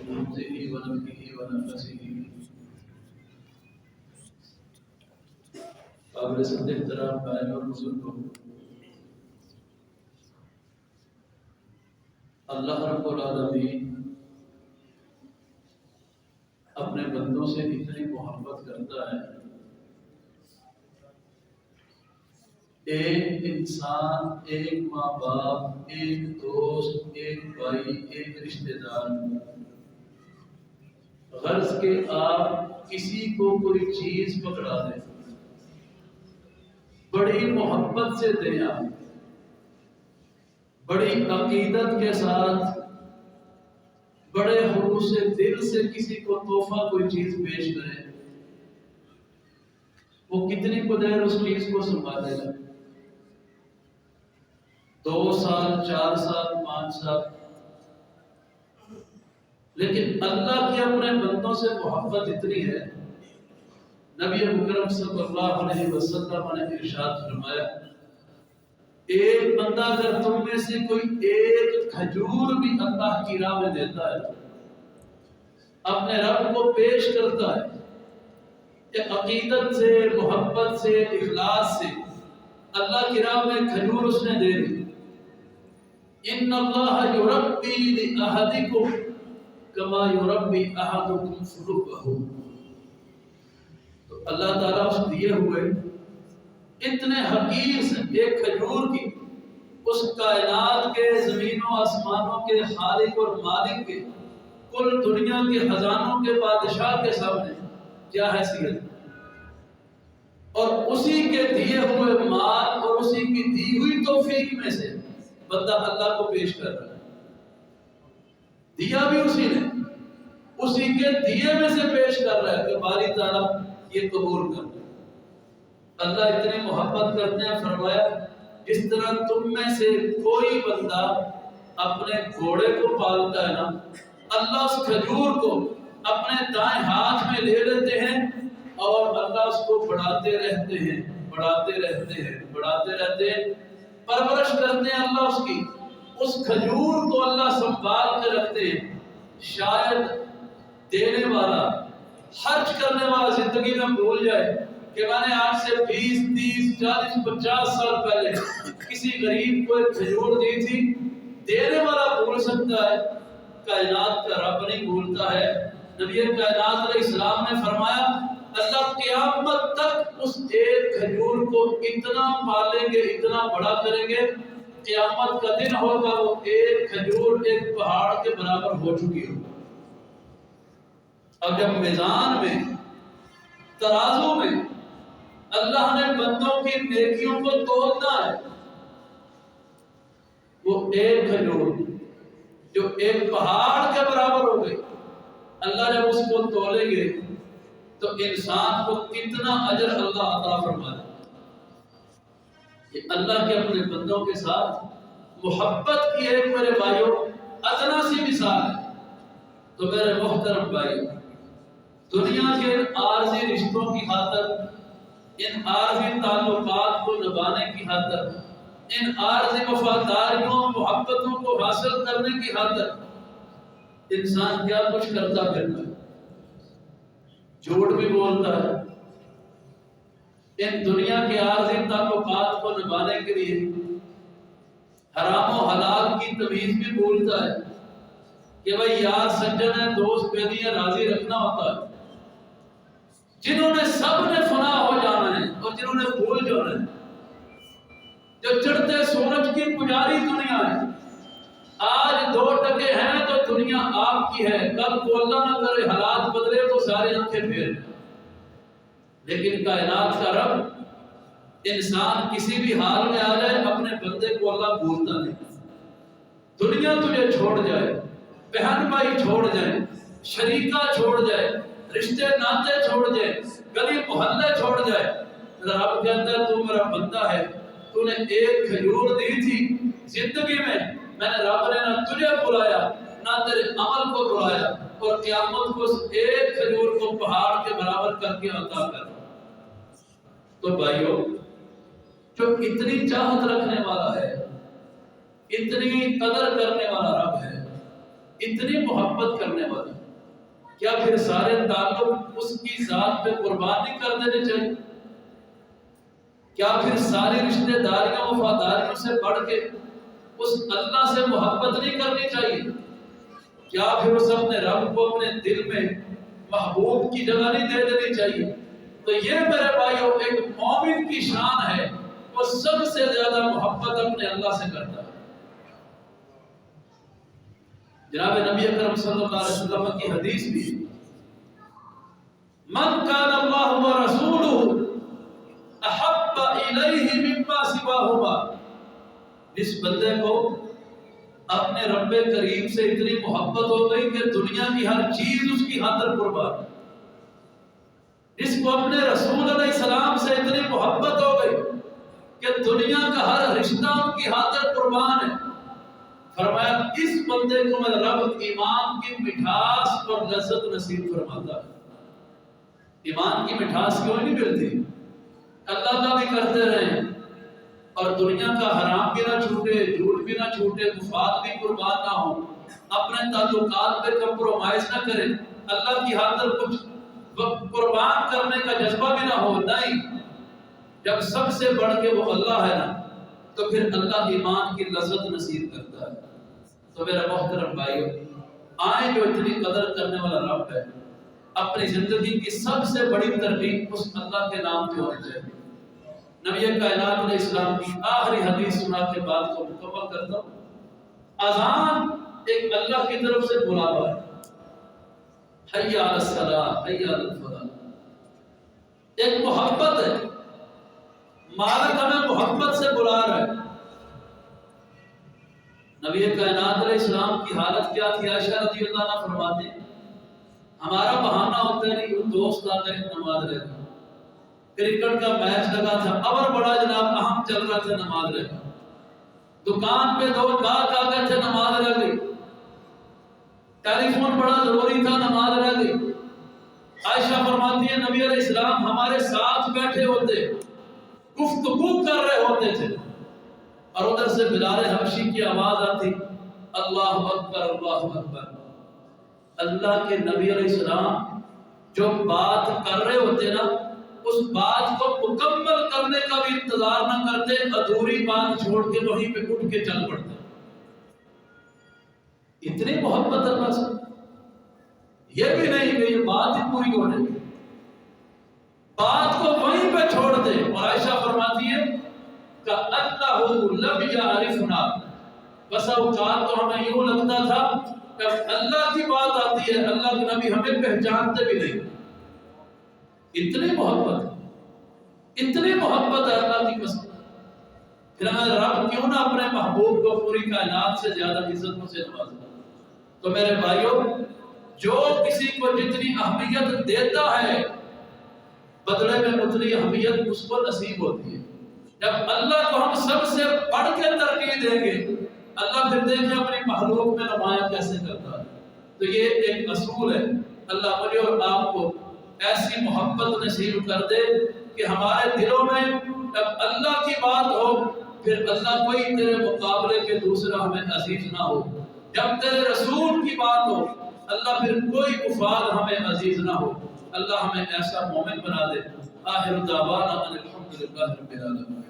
همزه ونفخه ونفسه قابل صد احترام بھائیوں اور بزرگوں، اللہ رب العالمین اپنے بندوں سے اتنی محبت کرتا ہے، ایک انسان، ایک ماں باپ، ایک دوست، ایک بھائی، ایک رشتہ دار، غرض کہ آپ کسی کو کوئی چیز پکڑا دیں، بڑی محبت سے دیں، آپ بڑی عقیدت کے ساتھ بڑے خلوص دل سے کسی کو تحفہ کوئی چیز پیش کریں، وہ کتنی کو دیر اس چیز کو سنبھالے گا؟ 2 سال، 4 سال، 5 سال۔ لیکن اللہ کی اپنے بندوں سے محبت اتنی ہے، نبی مکرم صلی اللہ علیہ وسلم نے ارشاد فرمایا، ایک بندہ اگر تم میں سے کوئی ایک کھجور بھی اللہ کی راہ میں دیتا ہے، اپنے رب کو پیش کرتا ہے کہ عقیدت سے، محبت سے، اخلاص سے اللہ کی راہ میں کھجور اس نے دے دی، ان اللہ یربی لأحدکم کما یربی احدکم فلوکہ، تو اللہ تعالیٰ اس دیے ہوئے اتنے حقیر سے ایک کھجور کی، اس کائنات کے، زمین و آسمانوں کے خالق اور مالک کے، کل دنیا کے خزانوں کے بادشاہ کے سامنے کیا حیثیت، اور اسی کے دیے ہوئے مال اور اسی کی دی ہوئی توفیق میں سے بندہ اللہ کو پیش کر رہا ہے، دیا بھی اسی نے، اسی کے دیے میں سے پیش کر رہا ہے کہ باری تعالیٰ یہ قبول کر۔ اللہ اتنی محبت کرتے ہیں، فرمایا جس طرح تم میں سے کوئی بندہ اپنے گھوڑے کو پالتا ہے نا، اللہ اس کھجور کو اپنے دائیں ہاتھ میں لے لیتے ہیں اور اللہ اس کو بڑھاتے رہتے ہیں، بڑھاتے رہتے ہیں، بڑھاتے رہتے ہیں، پرورش کرتے ہیں اللہ اس کی، اس کھجور کو اللہ سنبھال کے رکھتے ہیں۔ شاید دینے والا، خرچ کرنے والا زندگی میں بھول جائے کہ میں نے آج سے 20، 30، 40، 50 سال پہلے کسی غریب کو ایک کھجور دی تھی، دینے والا بھول سکتا ہے، کائنات کا رب نہیں بھولتا ہے۔ نبی کائنات علیہ السلام نے فرمایا اللہ قیامت تک اس ایک کھجور کو اتنا پالیں گے، اتنا بڑا کریں گے، قیامت کا دن ہوگا وہ ایک کھجور ایک پہاڑ کے برابر ہو چکی ہو۔ اب جب میزان میں، ترازو میں اللہ نے بندوں کی نیکیوں کو تولنا ہے، وہ ایک کھجور جو ایک پہاڑ کے برابر ہو گئی، اللہ جب اس کو تولیں گے تو انسان کو کتنا اجر اللہ عطا فرمائے۔ یہ اللہ کے اپنے بندوں کے ساتھ محبت کی ایک میرے بھائیوں ادنا سی مثال ہے۔ تو میرے محترم بھائی، دنیا کے ان عارضی رشتوں کی خاطر، ان عارضی تعلقات کو نبھانے کی خاطر، ان عارضی وفاداریوں، محبتوں کو حاصل کرنے کی خاطر انسان کیا کچھ کرتا پھرتا ہے، جھوٹ بھی بولتا ہے، ان دنیا کے عارضی تعلقات کو نبھانے کے لیے حرام و حلال کی تمیز بھی بھولتا ہے کہ بھائی یار سجن ہے، دوست بیدی ہے، راضی رکھنا ہوتا ہے۔ جنہوں نے سب نے فنا ہو جانا ہے اور جنہوں نے بھول جانا ہے، جو چڑھتے سورج کی پجاری دنیا ہے، آج 2 ٹکے ہیں تو دنیا آپ کی ہے، کل کو اللہ نہ کرے حالات بدلے تو سارے آنکھیں پھیر۔ لیکن کائنات کا رب، انسان کسی بھی حال میں آ جائے اپنے بندے کو اللہ بھولتا نہیں۔ دنیا تجھے چھوڑ جائے، بہن بھائی چھوڑ جائیں، شریکہ چھوڑ جائے، رشتے ناتے چھوڑ جائے، گلی محلے چھوڑ جائے، رب کہتا ہے تو میرا بندہ ہے، تو نے ایک کھجور دی تھی زندگی میں نے رب نے نہ تجھے بلایا نہ تیرے عمل کو بلایا، اور قیامت کو اس ایک کھجور کو پہاڑ کے برابر کر کے عطا کر۔ تو بھائیو، جو اتنی چاہت رکھنے والا ہے، اتنی قدر کرنے والا رب ہے، اتنی محبت کرنے والا، کیا پھر سارے تعلق اس کی ذات پہ قربان نہیں کر دینے چاہیے؟ کیا پھر ساری رشتہ داریاں وفاداریوں سے بڑھ کے اس اللہ سے محبت نہیں کرنی چاہیے؟ کیا پھر اس اپنے رب کو اپنے دل میں محبوب کی جگہ نہیں دے دینی چاہیے؟ تو یہ میرے بھائیوں ایک مومن کی شان ہے، وہ سب سے زیادہ محبت اپنے اللہ سے کرتا ہے۔ جناب نبی اکرم صلی اللہ علیہ وسلم کی حدیث بھی، من کان اللہ ورسولہ احب الیہ مما سواہما، جس بندے کو اپنے رب کریم سے اتنی محبت ہو گئی کہ دنیا کی ہر چیز اس کی خاطر قربان، جس کو اپنے رسول علیہ السلام سے اتنی محبت ہو گئی کہ دنیا کا ہر رشتہ ان کی خاطر قربان ہے، فرمایا اس بندے کو میرا رب ایمان کی مٹھاس اور لذت نصیب فرماتا ہے۔ ایمان کی مٹھاس کیوں نہیں ملتی؟ اللہ کا بھی کرتے رہیں اور دنیا کا حرام بھی نہ چھوٹے، جھوٹ بھی نہ چھوٹے، مفاد بھی قربان نہ ہو، اپنے تعلقات پہ کمپرومائز نہ کریں، اللہ کی خاطر کچھ قربان کرنے کا جذبہ بھی نہ ہو۔ نہیں، جب سب سے بڑھ کے وہ اللہ ہے نا، تو پھر اللہ ایمان کی لذت نصیب کرتا ہے۔ تو میرا محترم بھائیو، آئیں جو اتنی قدر کرنے والا رب ہے، اپنی زندگی کی سب سے بڑی ترغیب اس اللہ کے نام پہ ہونی چاہیے۔ نبی کائنات علیہ السلام کی آخری حدیث سنا کے بات کو مکمل کرتا ہوں۔ اذان ایک اللہ کی طرف سے بلاوا ہے، حی علی الصلاۃ، حی علی الفلاح، ایک محبت ہے، مالک ہمیں محبت سے بلا رہا ہے۔ نبی کائنات علیہ السلام کی حالت کیا تھی؟ عائشہ رضی اللہ عنہ فرماتے ہیں ہمارا بہانہ ہوتا ہے نہیں، وہ دوست آ کر نماز رہتا، کرکٹ کا میچ لگا تھا، اور بڑا جناب اہم چل رہا تھا، نماز رہتا، دکان پہ دو گاہک آ گئے تھے، نماز رہ گئی، ٹیلی فون بڑا ضروری تھا، نماز رہ گئی۔ عائشہ فرماتی ہے نبی علیہ السلام ہمارے ساتھ بیٹھے ہوتے، گفتگو کر رہے ہوتے تھے، اور ادھر سے بلال حبشی کی آواز آتی، اللہ اکبر اللہ اکبر۔ اللہ کے نبی علیہ السلام جو بات کر رہے ہوتے نا، اس بات کو مکمل کرنے کا بھی انتظار نہ کرتے، ادھوری بات چھوڑ کے وہیں پہ اٹھ کے چل پڑتے۔ اتنی محبت اللہ سے، یہ بھی نہیں کہ یہ بات ہی پوری ہونے کی، بات کو وہیں پہ چھوڑ دے۔ اور عائشہ فرماتی ہے کہ اللہ لم یعرفنا، بس اوقات تو ہمیں یوں لگتا تھا کہ اللہ کی بات آتی ہے، اللہ کے نبی ہمیں پہچانتے بھی نہیں۔ اتنی محبت، اتنی محبت ہے اللہ کی قسم۔ پھر ہمیں رب کیوں نہ اپنے محبوب کو پوری کائنات سے زیادہ عزتوں سے نوازے؟ تو میرے بھائیوں، جو کسی کو جتنی اہمیت دیتا ہے، بدلے میں اتنی اہمیت اس کو نصیب ہوتی ہے۔ جب اللہ کو ہم سب سے بڑھ کے ترقی دیں گے، اللہ پھر دیکھیں اپنی مخلوق میں نمایاں کیسے کرتا ہے۔ تو یہ ایک اصول ہے، اللہ مجھے اور آپ کو ایسی محبت نصیب کر دے کہ ہمارے دلوں میں جب اللہ کی بات ہو، پھر اللہ کوئی تیرے مقابلے کے دوسرا ہمیں عزیز نہ ہو۔ جب تیرے رسول کی بات ہو، اللہ پھر کوئی مفاد ہمیں عزیز نہ ہو۔ اللہ ہمیں ایسا مومن بنا دے۔ آخر دعوانا ان الحمدللہ رب العالمین۔